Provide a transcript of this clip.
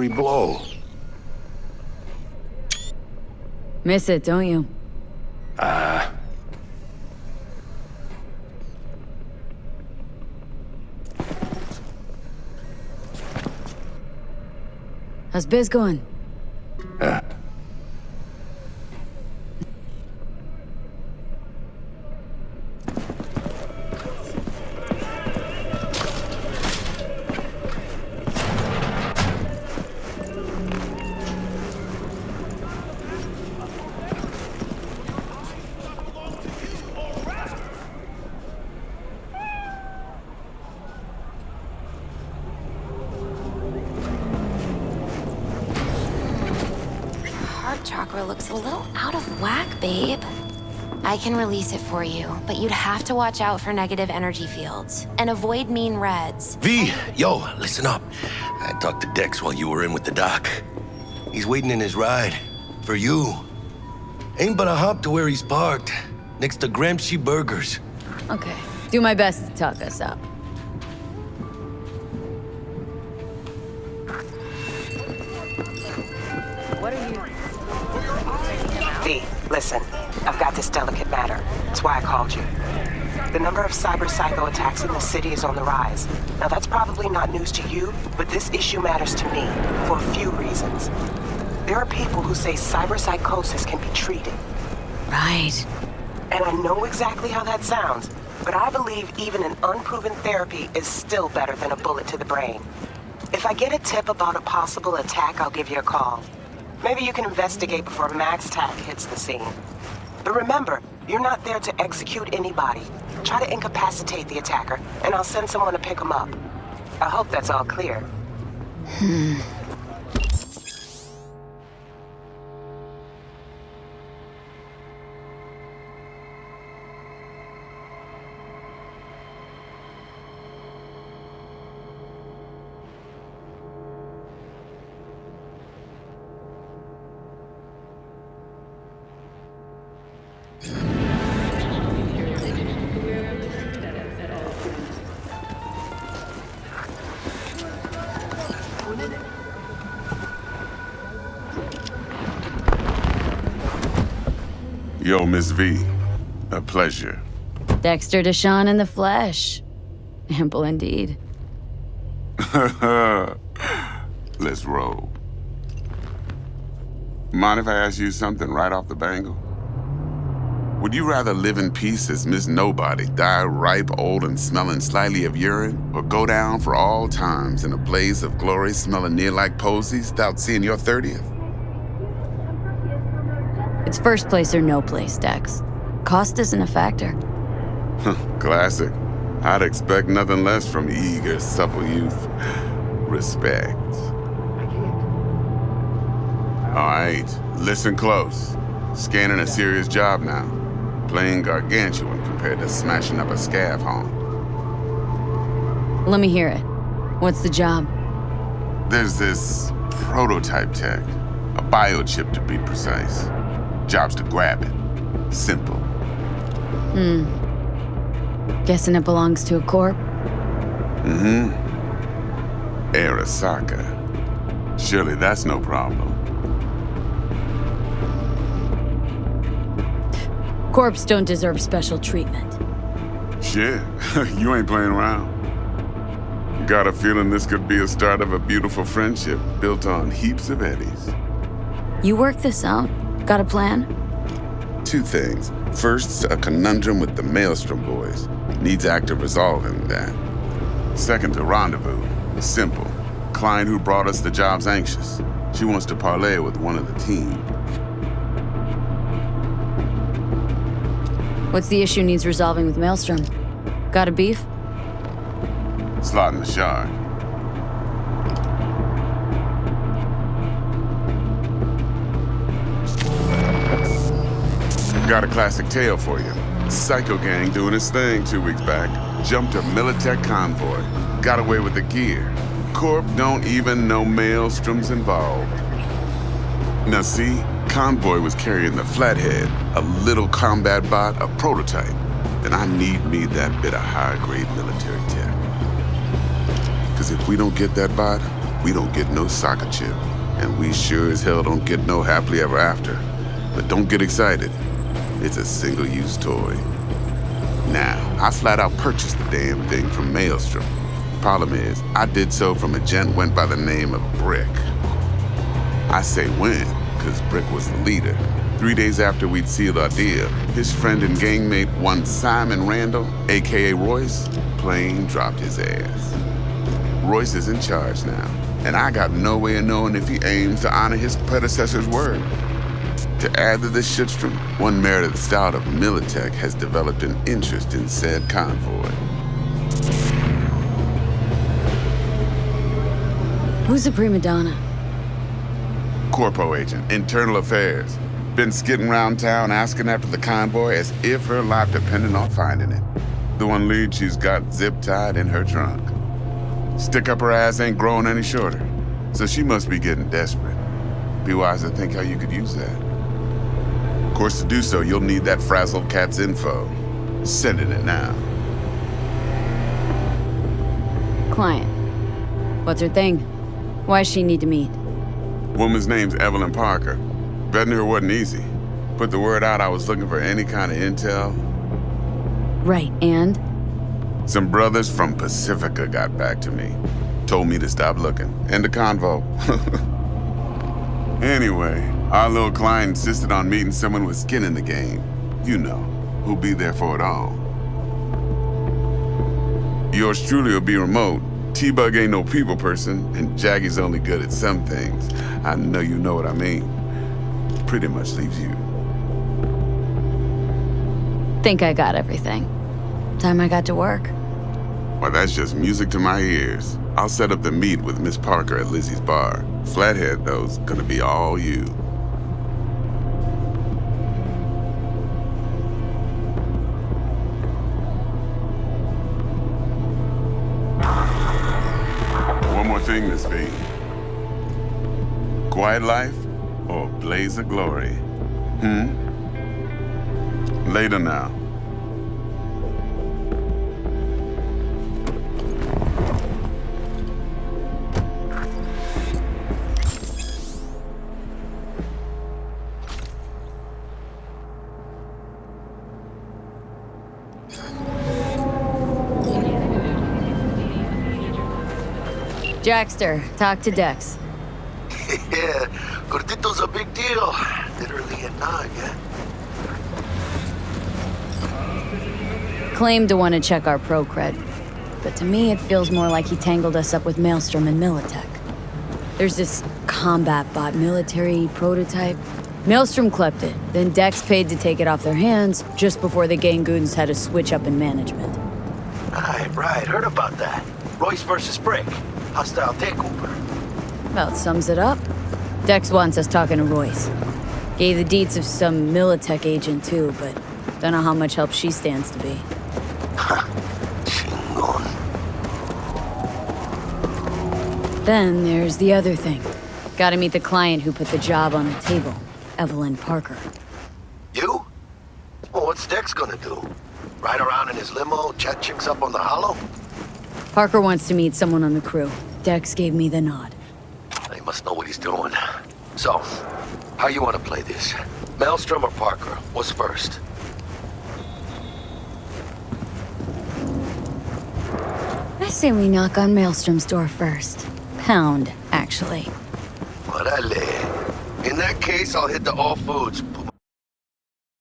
every blow. Miss it, don't you? How's biz going? Chakra looks a little out of whack, babe. I can release it for you, but you'd have to watch out for negative energy fields and avoid mean reds. V, yo, listen up. I talked to Dex while you were in with the doc. He's waiting in his ride. For you. Ain't but a hop to where he's parked. Next to Gramsci Burgers. Okay. Do my best to talk us up. What are you... V, listen. I've got this delicate matter. That's why I called you. The number of cyber psycho attacks in the city is on the rise. Now that's probably not news to you, but this issue matters to me for a few reasons. There are people who say cyber psychosis can be treated. Right. And I know exactly how that sounds, but I believe even an unproven therapy is still better than a bullet to the brain. If I get a tip about a possible attack, I'll give you a call. Maybe you can investigate before Max Tac hits the scene. But remember, you're not there to execute anybody. Try to incapacitate the attacker, and I'll send someone to pick him up. I hope that's all clear. Yo, Miss V. A pleasure. Dexter Deshawn in the flesh. Ample indeed. Let's roll. Mind if I ask you something right off the bangle? Would you rather live in peace as Miss Nobody, die ripe, old, and smelling slightly of urine, or go down for all times in a blaze of glory smelling near like posies without seeing your 30th? It's first place or no place, Dex. Cost isn't a factor. Classic. I'd expect nothing less from eager, supple youth. Respect. All right, listen close. Scanning a serious job now. Playing gargantuan compared to smashing up a scav home. Let me hear it. What's the job? There's this prototype tech. A biochip, to be precise. Job's to grab it. Simple. Guessing it belongs to a corp? Arasaka. Surely that's no problem. Corps don't deserve special treatment. Shit, you ain't playing around. Got a feeling this could be a start of a beautiful friendship built on heaps of eddies. You work this out? Got a plan? Two things. First, a conundrum with the Maelstrom boys. Needs active resolving that. Second, a rendezvous. Simple. Client who brought us the job's anxious. She wants to parlay with one of the team. What's the issue needs resolving with Maelstrom? Got a beef? Slot in the shard. Got a classic tale for you. Psycho gang doing his thing 2 weeks back. Jumped a Militech convoy. Got away with the gear. Corp don't even know Maelstrom's involved. Now see, convoy was carrying the Flathead, a little combat bot, a prototype. Then I need me that bit of high-grade military tech. Because if we don't get that bot, We don't get no soccer chip, and we sure as hell don't get no happily ever after. But don't get excited. It's a single-use toy. Now, I flat out purchased the damn thing from Maelstrom. Problem is, I did so from a gent went by the name of Brick. I say when, because Brick was the leader. 3 days after we'd sealed our deal, his friend and gangmate, one Simon Randall, aka Royce, plain dropped his ass. Royce is in charge now, and I got no way of knowing if he aims to honor his predecessor's word. To add to this shitstrom, one Meredith Stout of Militech has developed an interest in said convoy. Who's the prima donna? Corpo agent, internal affairs. Been skidding around town asking after the convoy as if her life depended on finding it. The one lead she's got zip-tied in her trunk. Stick up her ass ain't growing any shorter, so she must be getting desperate. Be wise to think how you could use that. Of course, to do so, you'll need that frazzled cat's info. Sending it now. Client. What's her thing? Why does she need to meet? Woman's name's Evelyn Parker. Vetting her wasn't easy. Put the word out I was looking for any kind of intel. Right, and? Some brothers from Pacifica got back to me. Told me to stop looking. End of convo. Anyway, our little client insisted on meeting someone with skin in the game. You know, who'll be there for it all. Yours truly will be remote. T-Bug ain't no people person, and Jaggy's only good at some things. I know you know what I mean. Pretty much leaves you. Think I got everything. Time I got to work. Well, that's just music to my ears. I'll set up the meet with Miss Parker at Lizzie's bar. Flathead, though's gonna be all you. One more thing, Miss V. Quiet life or blaze of glory? Later now. Jackster, talk to Dex. Yeah, Gordito's a big deal. Literally at 9, yeah? Claimed to want to check our pro cred, but to me it feels more like he tangled us up with Maelstrom and Militech. There's this combat bot military prototype. Maelstrom clept it, then Dex paid to take it off their hands just before the Gangoons had a switch up in management. Right, heard about that. Royce versus Brick. Hostile takeover. About sums it up. Dex wants us talking to Royce. Gave the deets of some Militech agent too, but don't know how much help she stands to be. Chingon. Then there's the other thing. Gotta meet the client who put the job on the table, Evelyn Parker. You? Well, what's Dex gonna do? Ride around in his limo, chat chicks up on the hollow? Parker wants to meet someone on the crew. Dex gave me the nod. He must know what he's doing. So, how you want to play this? Maelstrom or Parker? What's first? I say we knock on Maelstrom's door first. Pound, actually. Orale. In that case, I'll hit the all foods.